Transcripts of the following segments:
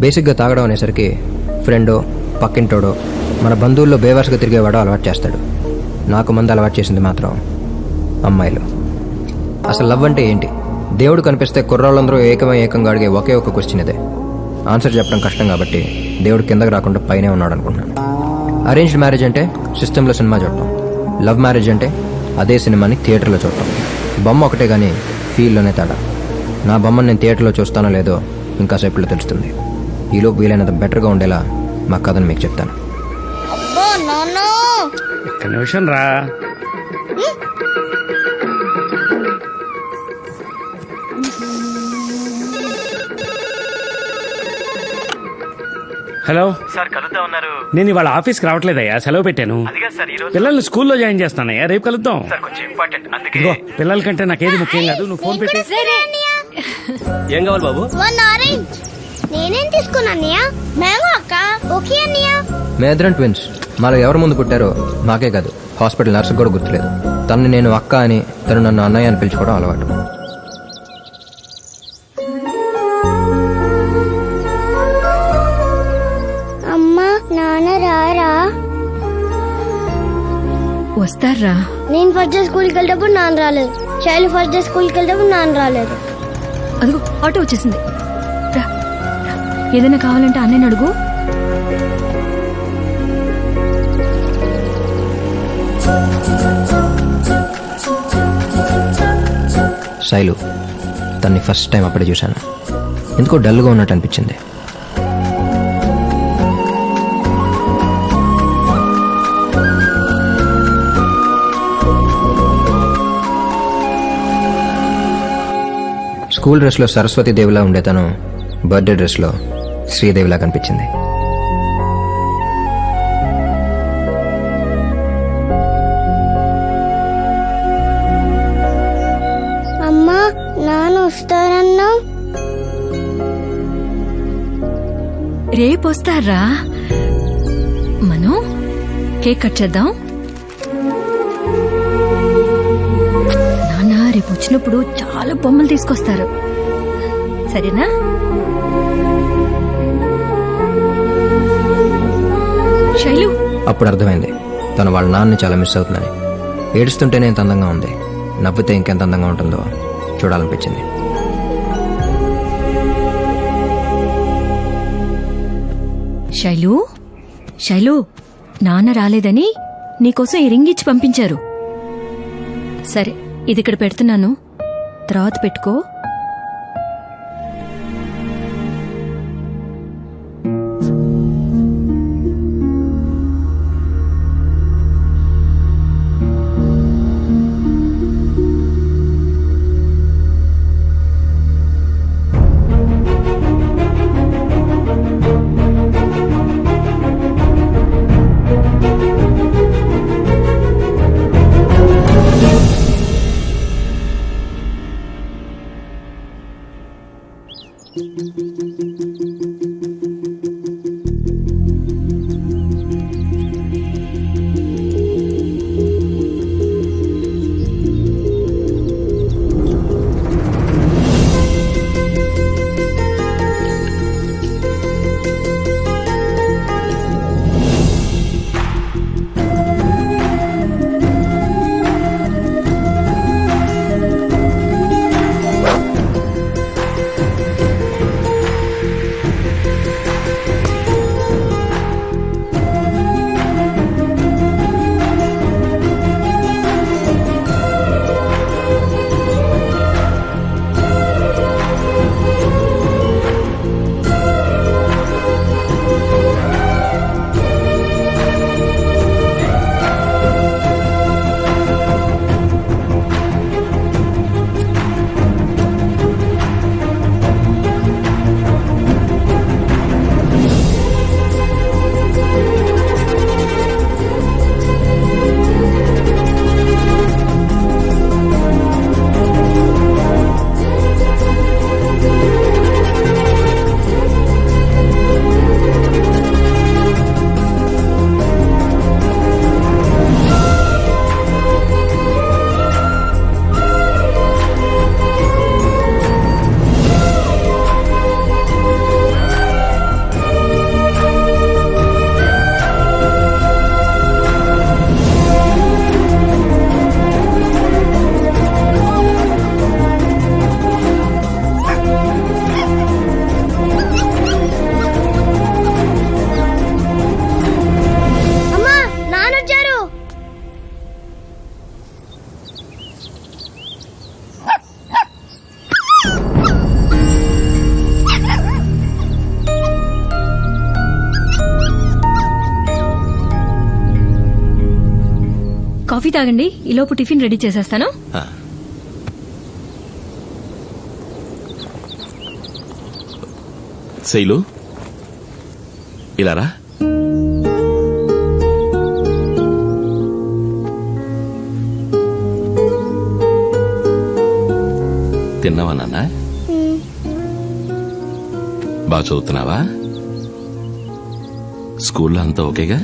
బేసిక్గా తాగడం అనేసరికి ఫ్రెండో పక్కింటోడో మన బంధువుల్లో బేవర్స్గా తిరిగేవాడో అలవాటు చేస్తాడు. నాకు మంది అలవాటు చేసింది మాత్రం అమ్మాయిలు. అసలు లవ్ అంటే ఏంటి? దేవుడు కనిపిస్తే కుర్రాళ్ళందరూ ఏకంగా అడిగే ఒకే ఒక క్వశ్చన్ ఇదే. ఆన్సర్ చెప్పడం కష్టం కాబట్టి దేవుడు కిందకి రాకుండా పైనే ఉన్నాడు అనుకుంటున్నాను. అరేంజ్డ్ మ్యారేజ్ అంటే సిస్టంలో సినిమా చూడటం, లవ్ మ్యారేజ్ అంటే అదే సినిమాని థియేటర్లో చూడటం. బొమ్మ ఒకటే కానీ ఫీల్లోనే తేడా. నా బొమ్మను నేను థియేటర్లో చూస్తానో లేదో ఇంకా సేపట్లో తెలుస్తుంది. ఈలోపు వీలైనంత బెటర్గా ఉండేలా మా కథను మీకు చెప్తాను. ఒక్క నిమిషం రా. హలో సార్, కలుద్దాం ఉన్నారు. నేను ఇవాళ ఆఫీస్కి రావట్లేదయ్యా, సెలవు పెట్టాను. అదిగా సార్, ఈ రోజు పిల్లల్ని స్కూల్లో జాయిన్ చేస్తానయ్యా, రేపు కలుద్దాం. సార్ కొంచెం ఇంపార్టెంట్, అందుకే. ఇదిగో పిల్లల కంటే నాకేది ముఖ్యం కాదు, నువ్వు ఫోన్ పెట్టి. ఏం కావాలి బాబు? One orange. నేనేం తీసుకున్నా అన్నయ్య? మ్యాంగో అక్క. ఓకే అన్నయ్య. మేద్రన్ ట్విన్స్. మాలో ఎవరు ముందు పుట్టారో మాకే కాదు, హాస్పిటల్ నర్సు కూడా గుర్తులేదు. తనని నేను అక్క అని, తను నన్ను అన్నయ్య అని పిలుచుకోవడం అలవాటు. అమ్మా నాన్న రారా? వస్తారా? నేను ఫస్ట్ డే స్కూల్కి వెళ్ళేటప్పుడు నాన్న రాలేదు. శైలు ఫస్ట్ డే స్కూల్కి వెళ్ళేటప్పుడు నాన్న రాలేదు. అదిగో ఆటో వచ్చేసింది. రా, రా. ఏదైనా కావాలంటే అన్నయ్యని అడుగు. శైలు. తన్ని ఫస్ట్ టైం అప్పుడే చూశాను. ఎందుకో డల్గా ఉన్నట్టు అనిపించింది. స్కూల్ డ్రెస్లో సరస్వతి దేవిలా ఉండే తను బర్త్డే డ్రెస్లో శ్రీదేవిలా కనిపించింది. అమ్మా నాన్న వస్తారన్నా? రేపు వస్తారా? మనం కేక్ కట్ చేద్దాం. నాన్న రేపు వచ్చినప్పుడు చాలా బొమ్మలు తీసుకొస్తారు, సరేనా? శైలు. అప్పుడు అర్థమైంది తను వాళ్ళ నాన్నని చాలా మిస్ అవుతుందని. ఏడుస్తుంటేనే ఎంత అందంగా ఉంది, నవ్వితే ఇంకెంత అందంగా ఉంటుందో చూడాలనిపించింది. శైలు, శైలు, నాన్న రాలేదని నీకోసం ఈ రింగ్ ఇచ్చి పంపించారు. సరే, ఇది ఇక్కడ పెడుతున్నాను, తర్వాత పెట్టుకో. కాఫీ తాగండి, ఈలోపు టిఫిన్ రెడీ చేసేస్తాను. శైలు ఇలారా. తిన్నావా నాన్న? బాగా చదువుతున్నావా? స్కూల్లో అంతా ఓకేగా?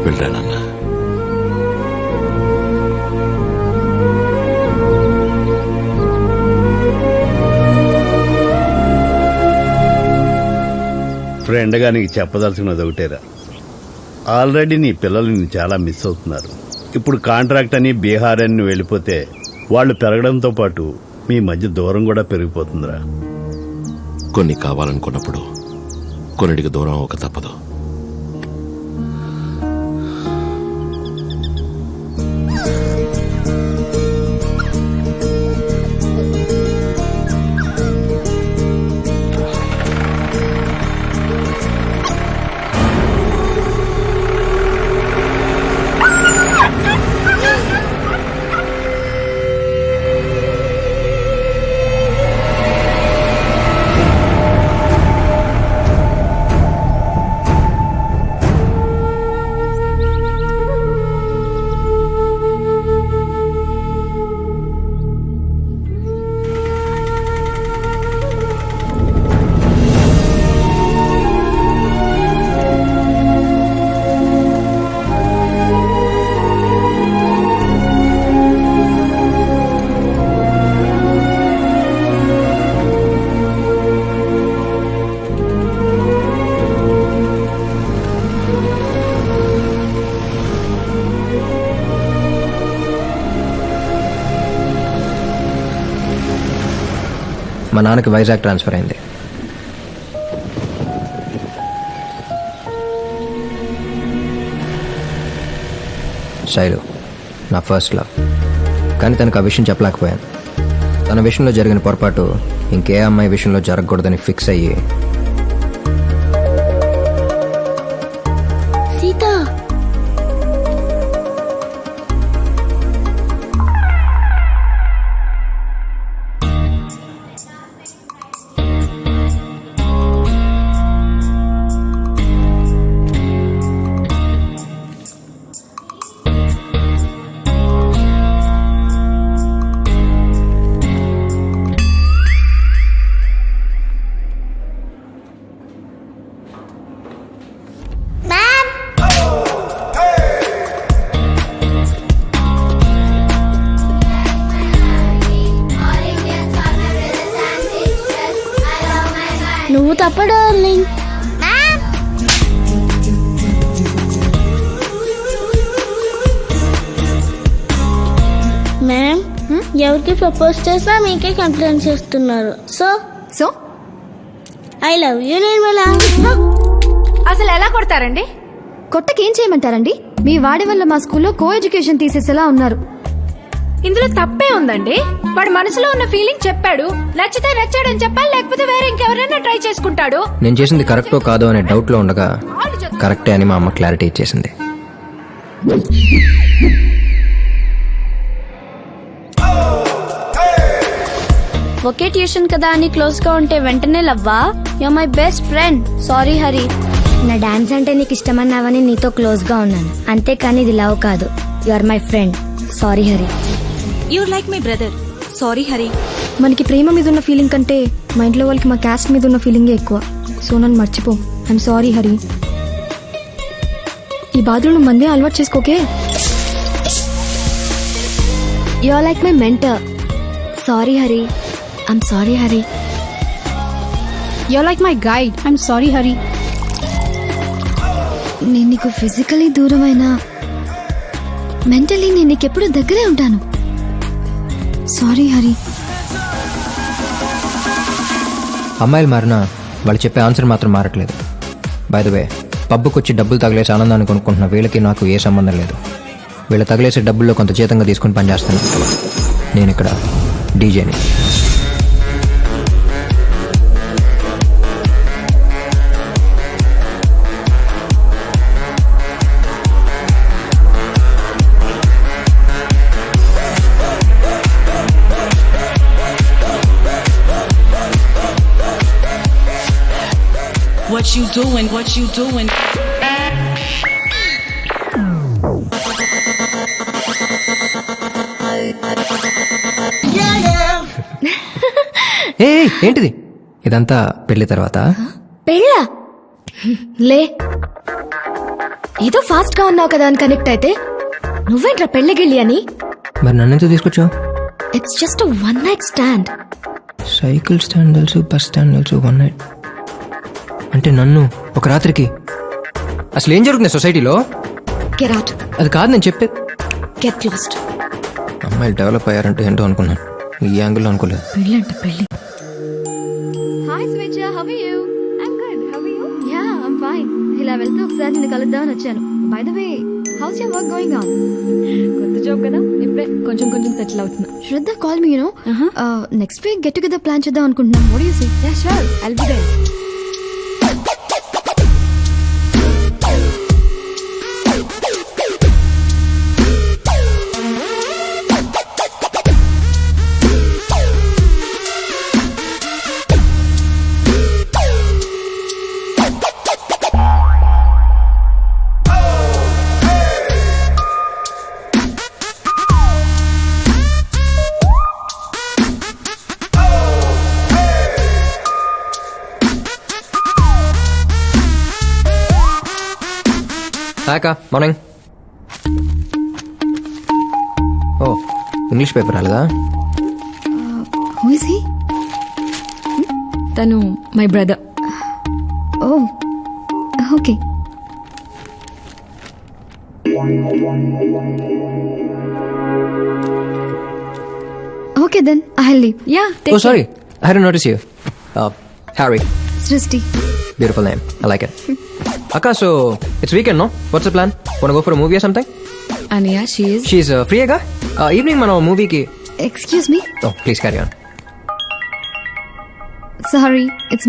వెళ్ళరా నాన్న. ఫ్రెండ్గా నీకు చెప్పదలుచుకున్నది ఒకటేరా, ఆల్రెడీ నీ పిల్లలు నిన్ను చాలా మిస్ అవుతున్నారు. ఇప్పుడు కాంట్రాక్ట్ అని బీహార్ అని నువ్వు వెళ్ళిపోతే వాళ్ళు పెరగడంతో పాటు మీ మధ్య దూరం కూడా పెరిగిపోతుందిరా. కొన్ని కావాలనుకున్నప్పుడు కొన్నిటికి దూరం ఒక తప్పదు. మా నాన్నకి వైజాగ్ ట్రాన్స్ఫర్ అయింది. శైలు నా ఫస్ట్ లవ్, కానీ తనకు ఆ విషయం చెప్పలేకపోయాను. తన విషయంలో జరిగిన పొరపాటు ఇంకే అమ్మాయి విషయంలో జరగకూడదని ఫిక్స్ అయ్యి సీత నువ్వు తప్ప డార్లింగ్. మ్యామ్, ఎవరికి ప్రపోజ్ చేసినా మీకే కంప్లైంట్ చేస్తున్నారు. So I love you Nirmala. అసలు ఎలా కొడతారండి? కొట్టకేం చేయమంటారండి? మీ వాడి వల్ల మా స్కూల్లో కో ఎడ్యుకేషన్ తీసేసేలా ఉన్నారు. ఇందులో తప్పే ఉందండి. వాడు మనసులో ఉన్న ఫీలింగ్ చెప్పాడు, నచ్చితే నచ్చాడని చెప్పాలి, లేకపోతే వేరే ఇంకెవరైనా ట్రై చేసుకుంటాడు. నేను చేసింది కరెక్టో కాదో అనే డౌట్లో ఉండగా కరెక్టే అని మా అమ్మ క్లారిటీ ఇచ్చేసింది. ఒకే ట్యూషన్ కదా అని క్లోజ్ గా ఉంటే వెంటనే లవ్వా? You are my best friend. Sorry Hari. నా డాన్స్ అంటే నీకు ఇష్టమన్నావని నీతో క్లోజ్ గా ఉన్నాను, అంతేకాని ఇది లవ్ కాదు. You are my friend. Sorry Hari. You like my brother. Sorry Hari. మనకి ప్రేమ మీద ఉన్న ఫీలింగ్ కంటే మా ఇంట్లో వాళ్ళకి మా క్యాస్ట్ మీద ఉన్న ఫీలింగే ఎక్కువ. సో నన్ను మర్చిపో. I'm sorry Hari. ఈ బాధలు నువ్వు మందే అలవాటు చేసుకోకే. You are like my mentor. Sorry Hari. I'm sorry Hari. You like my guide. I'm sorry Hari. నేను నీకు ఫిజికలీ దూరమైనా మెంటలీ నేను నీకెప్పుడు దగ్గరే ఉంటాను. సారీ హరి. అమ్మాయిలు మారినా వాళ్ళు చెప్పే ఆన్సర్ మాత్రం మారట్లేదు. బై ద వే, పబ్బుకి వచ్చి డబ్బులు తగిలేసి ఆనందాన్ని కొనుక్కుంటున్న వీళ్ళకి నాకు ఏ సంబంధం లేదు. వీళ్ళ తగిలేసే డబ్బుల్లో కొంత జీతంగా తీసుకుని పనిచేస్తాను. నేను ఇక్కడ డీజేని. What you doing? What you doing? ఏ ఏంటిది ఇదంతా పెళ్లి తర్వాత? పెళ్ళా? లే, ఏదో ఫాస్ట్ గా ఉన్నావు కదా అని కనెక్ట్ అయితే నువ్వేంట్రా పెళ్ళగిళ్ళి అని. మరి నన్నెందుకు తీసుకొచ్చావు? It's just one night stand. Cycle stand తెలుసు, బస్ స్టాండ్ తెలుసు, వన్ నైట్ అంటే నన్ను ఒక రాత్రికి. అసలు ఏం జరుగుతుంది సొసైటీలో? Get out. అది కాదు నేను చెప్పే. Get lost. అమ్మాయిలు డెవలప్ అయ్యారంటే ఏంటో అనుకున్నాను, ఈ యాంగిల్లో అనుకోలేదు. పెళ్ళి అంటే పెళ్ళి. Hi Swechha, how are you? I am good, how are you? Yeah, I am fine. ఇలా వెళ్తూ ఒకసారి నిన్ను కలుద్దామని వచ్చాను. By the way, how's your work going on? కొత్త జాబ్ కదా, ఇప్పుడే కొంచెం కొంచెం సెటిల్ అవుతున్నా. Shraddha call me, you know. Next week get together plan చేద్దాం అనుకుంటున్నాం. What do you say? Yeah sure, I will be there. Hi అక్క, మార్నింగ్. ఓ, ఇంగ్లీష్ పేపర్ రాలేదా? Who is he? తను my brother. Oh, okay. Okay then I will leave. Yeah, oh sorry, I had notice you. Harry. Srishti. Beautiful name. I like it. Akka, so it's weekend, no? What's the plan? Wanna go for a movie or something? అనియా, she is. She's free, aga? Evening, మనం మూవీకి. Excuse me. Oh, please carry on. Sorry, it's